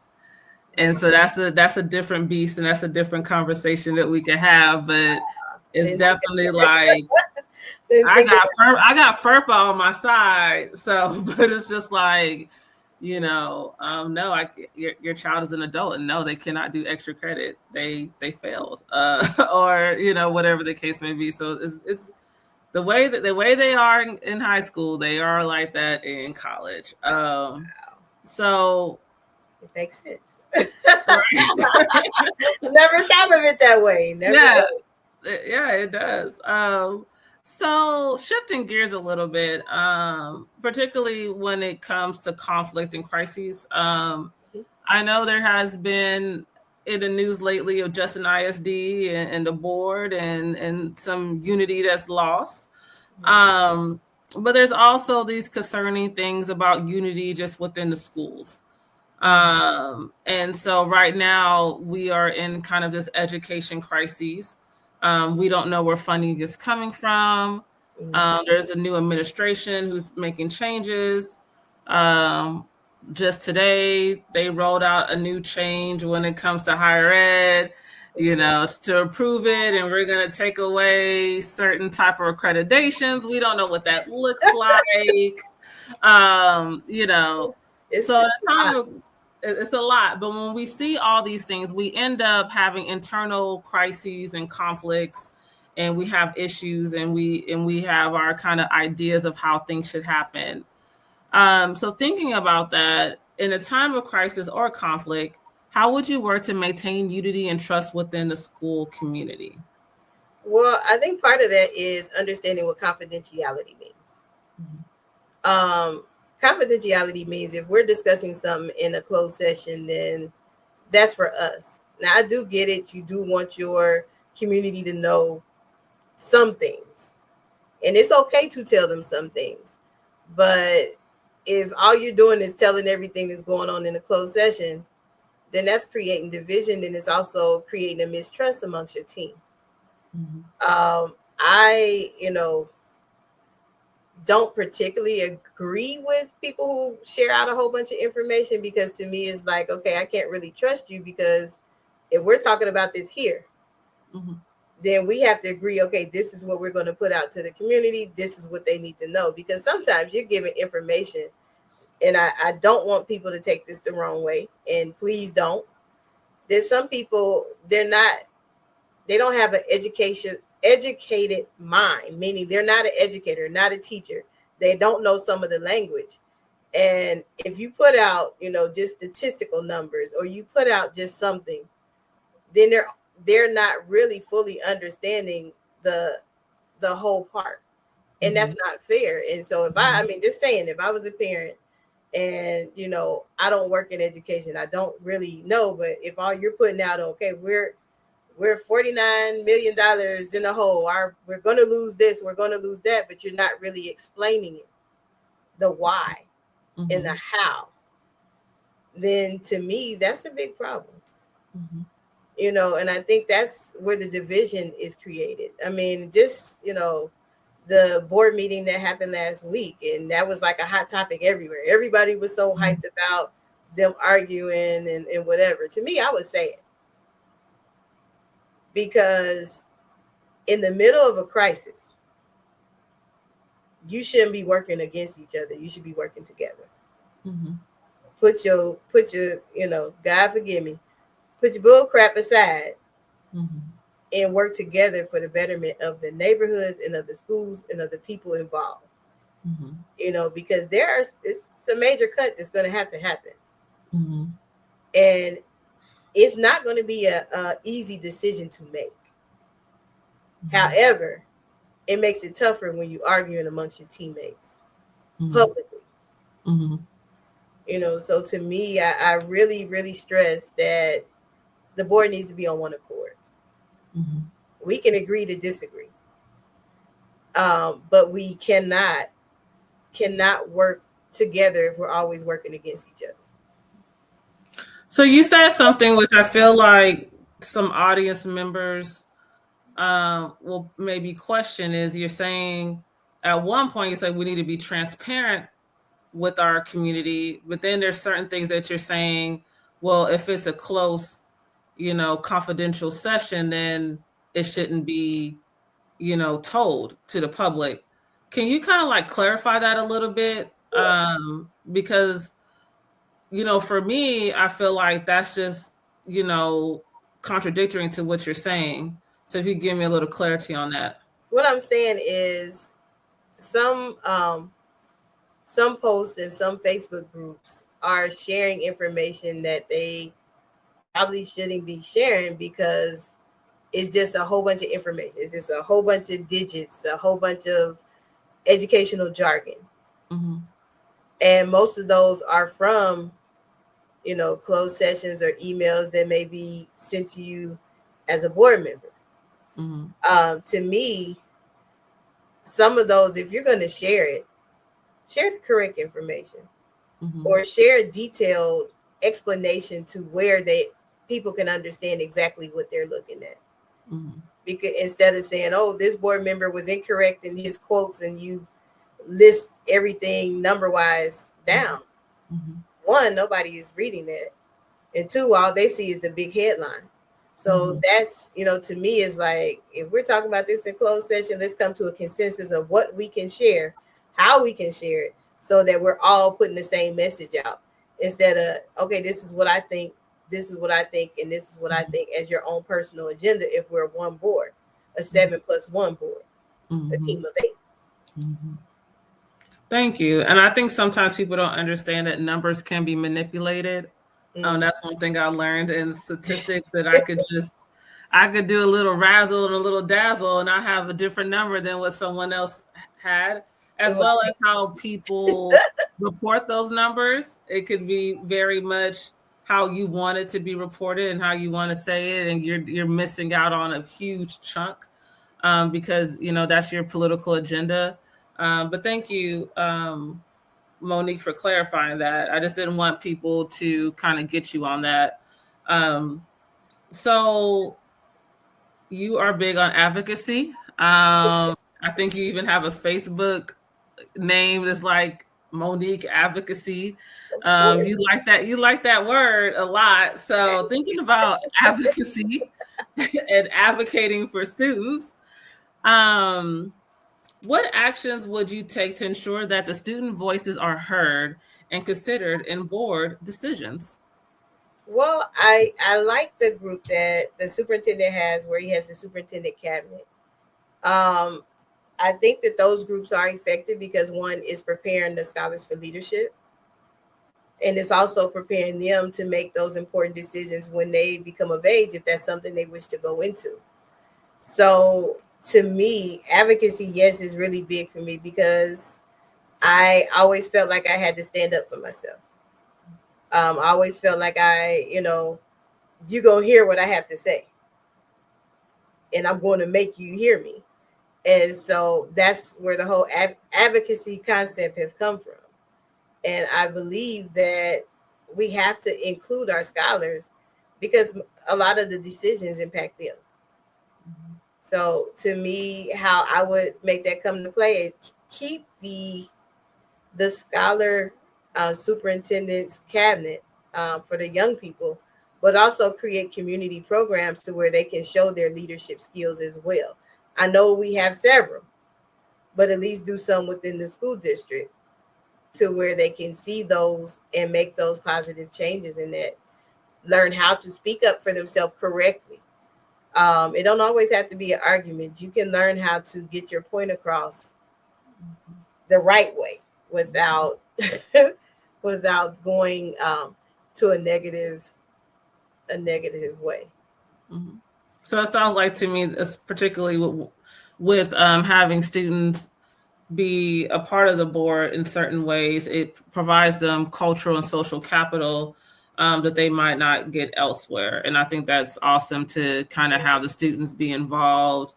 Speaker 2: And so that's a different beast, and that's a different conversation that we can have. But it's definitely like I got FERPA on my side. So, but it's just like, no, your child is an adult, and no, they cannot do extra credit. They failed, or whatever the case may be. So it's the way they are in high school, they are like that in college. So
Speaker 3: it makes sense. Never thought of it that way.
Speaker 2: Yeah, it does. So shifting gears a little bit, particularly when it comes to conflict and crises. I know there has been in the news lately of Justin ISD and the board and some unity that's lost. But there's also these concerning things about unity just within the schools. And so right now we are in kind of this education crisis. We don't know where funding is coming from. There's a new administration who's making changes. Just today, they rolled out a new change when it comes to higher ed, to approve it. And we're going to take away certain type of accreditations. We don't know what that looks like. It's a lot. But when we see all these things, we end up having internal crises and conflicts, and we have issues, and we have our kind of ideas of how things should happen. So thinking about that, in a time of crisis or conflict, how would you work to maintain unity and trust within the school community?
Speaker 3: Well, I think part of that is understanding what confidentiality means. Confidentiality means if we're discussing something in a closed session, then that's for us. Now, I do get it. You do want your community to know some things, and it's okay to tell them some things. But if all you're doing is telling everything that's going on in a closed session, then that's creating division, and it's also creating a mistrust amongst your team. I, don't particularly agree with people who share out a whole bunch of information, because to me it's like, okay, I can't really trust you, because if we're talking about this here, then we have to agree, okay, this is what we're going to put out to the community. This is what they need to know, because sometimes you're giving information, and I don't want people to take this the wrong way, and please don't. There's some people, they don't have an educated mind, meaning they're not an educator, not a teacher. They don't know some of the language. And if you put out, just statistical numbers, or you put out just something, then they're not really fully understanding the whole part. And that's not fair. And so if just saying, if I was a parent and, I don't work in education, I don't really know, but if all you're putting out, okay, we're $49 million in the hole. We're going to lose this. We're going to lose that. But you're not really explaining it, the why and the how. Then to me, that's a big problem. And I think that's where the division is created. I mean, just, the board meeting that happened last week, and that was like a hot topic everywhere. Everybody was so hyped about them arguing and whatever. To me, I would say it. Because in the middle of a crisis, you shouldn't be working against each other. You should be working together. Put your, God forgive me, put your bull crap aside and work together for the betterment of the neighborhoods and of the schools and of the people involved. Because it's a major cut that's going to have to happen. And it's not going to be a easy decision to make. However, it makes it tougher when you're arguing amongst your teammates publicly. So to me, I really, really stress that the board needs to be on one accord. We can agree to disagree, but we cannot work together if we're always working against each other.
Speaker 2: So you said something which I feel like some audience members will maybe question, is you're saying at one point you say we need to be transparent with our community, but then there's certain things that you're saying well, if it's a close, confidential session, then it shouldn't be, told to the public. Can you kind of like clarify that a little bit? Because, for me, I feel like that's just, contradictory to what you're saying. So if you give me a little clarity on that.
Speaker 3: What I'm saying is some posts and some Facebook groups are sharing information that they probably shouldn't be sharing because it's just a whole bunch of information. It's just a whole bunch of digits, a whole bunch of educational jargon.
Speaker 2: Mm-hmm.
Speaker 3: And most of those are from, closed sessions or emails that may be sent to you as a board member.
Speaker 2: Mm-hmm.
Speaker 3: To me, some of those, if you're going to share it, share the correct information, mm-hmm. or share a detailed explanation to where people can understand exactly what they're looking at. Mm-hmm. Because instead of saying, oh, this board member was incorrect in his quotes, and you list everything number wise down. Mm-hmm. One, nobody is reading that. And two, all they see is the big headline. So mm-hmm. that's, to me, is like, if we're talking about this in closed session, let's come to a consensus of what we can share, how we can share it, so that we're all putting the same message out, instead of, okay, this is what I think, this is what I think, and this is what I think, as your own personal agenda. If we're one board, a 7+1 board, mm-hmm. a team of 8.
Speaker 2: Mm-hmm. Thank you. And I think sometimes people don't understand that numbers can be manipulated. Mm-hmm. That's one thing I learned in statistics, that I could do a little razzle and a little dazzle, and I have a different number than what someone else had, as well as how people report those numbers. It could be very much how you want it to be reported and how you want to say it, and you're missing out on a huge chunk because that's your political agenda. But thank you, Monique, for clarifying that. I just didn't want people to kind of get you on that. So you are big on advocacy. I think you even have a Facebook name that's like Monique Advocacy. You like that word a lot. So thinking about advocacy and advocating for students, what actions would you take to ensure that the student voices are heard and considered in board decisions?
Speaker 3: Well, I like the group that the superintendent has, where he has the superintendent cabinet. I think that those groups are effective because, one, is preparing the scholars for leadership, and it's also preparing them to make those important decisions when they become of age, if that's something they wish to go into. So to me, advocacy, yes, is really big for me, because I always felt like I had to stand up for myself. I always felt like you gonna hear what I have to say, and I'm going to make you hear me. And so that's where the whole advocacy concept have come from. And I believe that we have to include our scholars, because a lot of the decisions impact them. Mm-hmm. So to me, how I would make that come to play is keep the scholar superintendent's cabinet for the young people, but also create community programs to where they can show their leadership skills as well. I know we have several, but at least do some within the school district to where they can see those and make those positive changes in that, learn how to speak up for themselves correctly. It don't always have to be an argument. You can learn how to get your point across the right way without going to a negative way.
Speaker 2: Mm-hmm. So it sounds like to me, particularly with having students be a part of the board in certain ways, it provides them cultural and social capital that they might not get elsewhere. And I think that's awesome to kind of have the students be involved,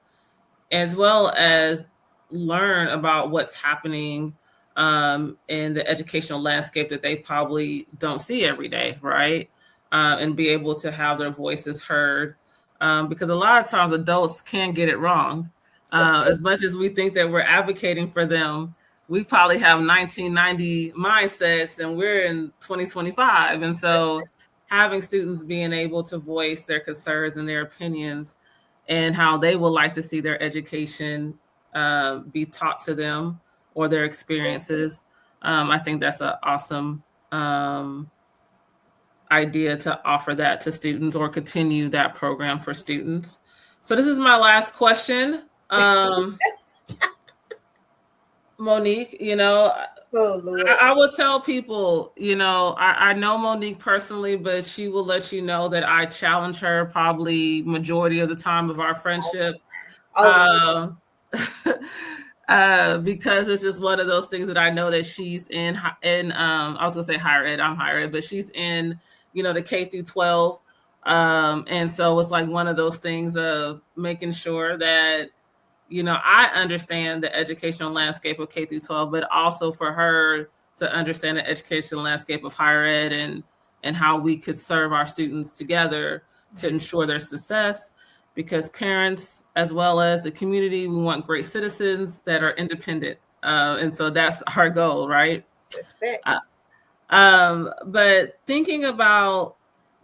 Speaker 2: as well as learn about what's happening in the educational landscape that they probably don't see every day, right? And be able to have their voices heard. Because a lot of times adults can get it wrong. As much as we think that we're advocating for them, we probably have 1990 mindsets and we're in 2025. And so having students being able to voice their concerns and their opinions and how they would like to see their education be taught to them or their experiences. I think that's an awesome idea to offer that to students or continue that program for students. So this is my last question. Monique, I will tell people, I know Monique personally, but she will let you know that I challenge her probably majority of the time of our friendship. Because it's just one of those things that I know that she's in I was gonna say higher ed, I'm higher ed, but she's in, the K through 12. And so it's like one of those things of making sure that, I understand the educational landscape of K through 12, but also for her to understand the educational landscape of higher ed and how we could serve our students together to ensure their success. Because parents, as well as the community, we want great citizens that are independent. And so that's our goal, right? But thinking about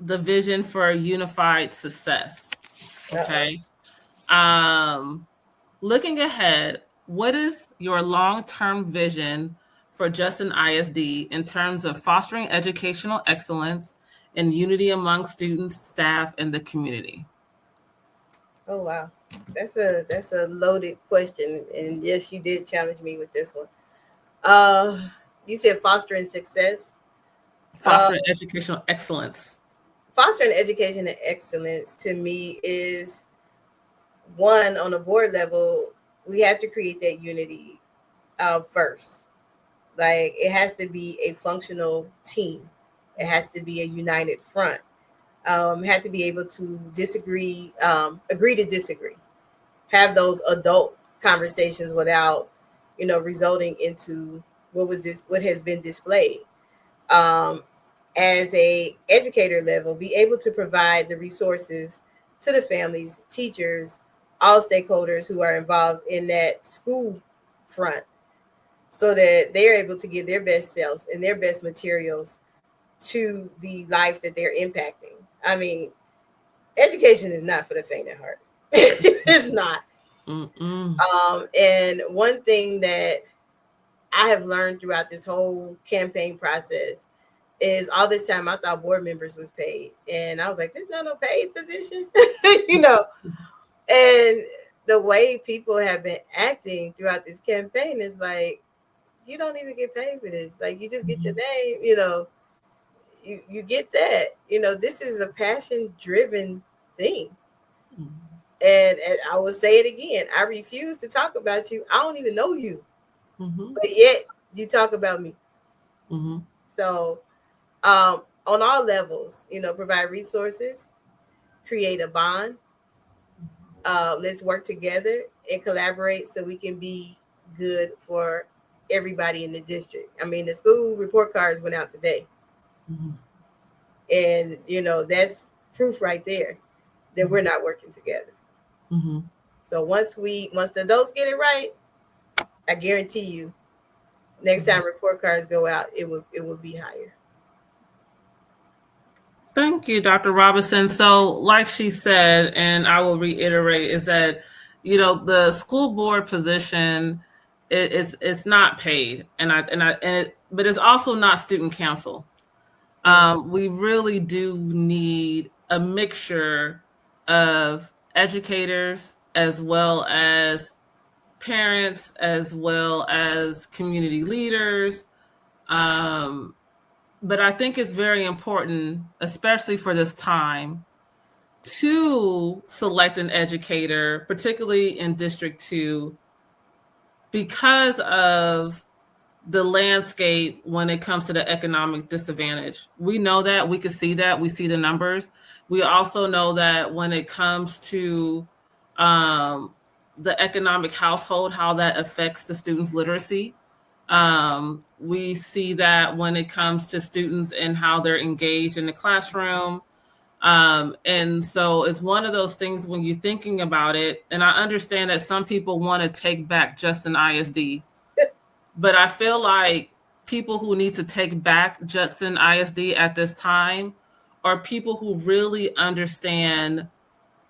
Speaker 2: the vision for unified success, okay? Looking ahead, what is your long-term vision for Judson ISD in terms of fostering educational excellence and unity among students, staff, and the community?
Speaker 3: Oh, wow. That's a loaded question. And yes, you did challenge me with this one. You said fostering success.
Speaker 2: Fostering educational excellence.
Speaker 3: Fostering education and excellence to me is, one, on a board level, we have to create that unity first. Like, it has to be a functional team. It has to be a united front. Had to be able to disagree, agree to disagree, have those adult conversations without, resulting into what has been displayed. As a educator level, be able to provide the resources to the families, teachers, all stakeholders who are involved in that school front, so that they're able to give their best selves and their best materials to the lives that they're impacting. I mean, education is not for the faint of heart. It's not. And one thing that I have learned throughout this whole campaign process is, all this time I thought board members was paid. And I was like, this is not no paid position, And the way people have been acting throughout this campaign is like, you don't even get paid for this. Like, you just get your name, you get that. This is a passion-driven thing. And I will say it again. I refuse to talk about you. I don't even know you. But yet you talk about me. So on all levels, provide resources, create a bond. Let's work together and collaborate so we can be good for everybody in the district. I mean, the school report cards went out today. And, that's proof right there that we're not working together. So once the adults get it right, I guarantee you, next time report cards go out, it will be higher.
Speaker 2: Thank you, Dr. Robinson. So like she said, and I will reiterate, is that, the school board position, it's not paid. But it's also not student council. We really do need a mixture of educators as well as parents, as well as community leaders. But I think it's very important, especially for this time, to select an educator, particularly in District 2, because of the landscape when it comes to the economic disadvantage. We know that, we can see that, we see the numbers. We also know that when it comes to the economic household, how that affects the students' literacy. We see that when it comes to students and how they're engaged in the classroom. And so it's one of those things when you're thinking about it, and I understand that some people want to take back Judson ISD, but I feel like people who need to take back Judson ISD at this time are people who really understand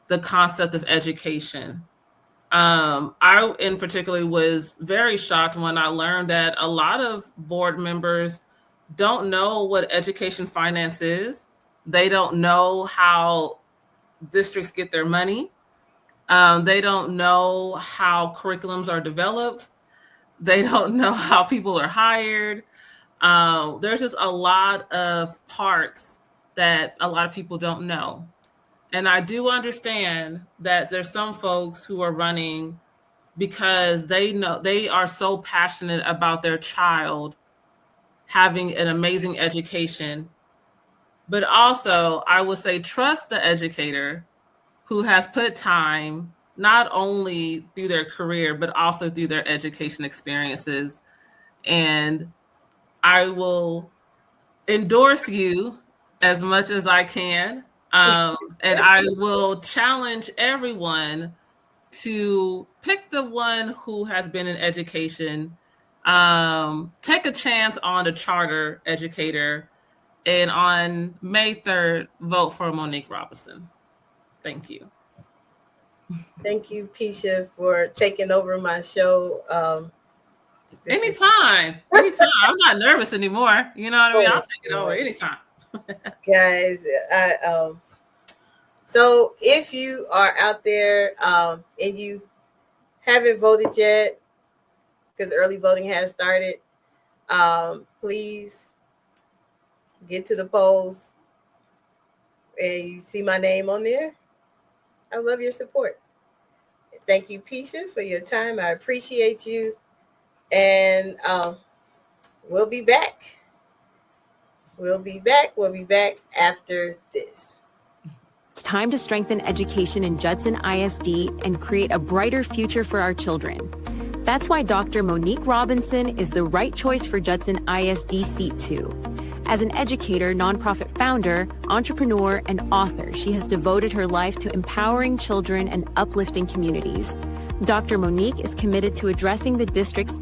Speaker 2: the concept of education. I, in particular, was very shocked when I learned that a lot of board members don't know what education finance is. They don't know how districts get their money. They don't know how curriculums are developed. They don't know how people are hired. There's just a lot of parts that a lot of people don't know. And I do understand that there's some folks who are running because they know they are so passionate about their child having an amazing education. But also, I would say, trust the educator who has put time, not only through their career, but also through their education experiences. And I will endorse you as much as I can. And I will challenge everyone to pick the one who has been in education, take a chance on a charter educator, and on May 3rd, vote for Monique Robinson. Thank you.
Speaker 3: Thank you, Pesha, for taking over my show.
Speaker 2: Anytime. I'm not nervous anymore. You know what I mean? I'll take it over anytime.
Speaker 3: Guys, so if you are out there and you haven't voted yet, because early voting has started, please get to the polls and you see my name on there. I love your support. Thank you, Pesha, for your time. I appreciate you. And we'll be back. We'll be back after this.
Speaker 4: It's time to strengthen education in Judson ISD and create a brighter future for our children. That's why Dr. Monique Robinson is the right choice for Judson ISD Seat 2. As an educator, nonprofit founder, entrepreneur, and author, she has devoted her life to empowering children and uplifting communities. Dr. Monique is committed to addressing the district's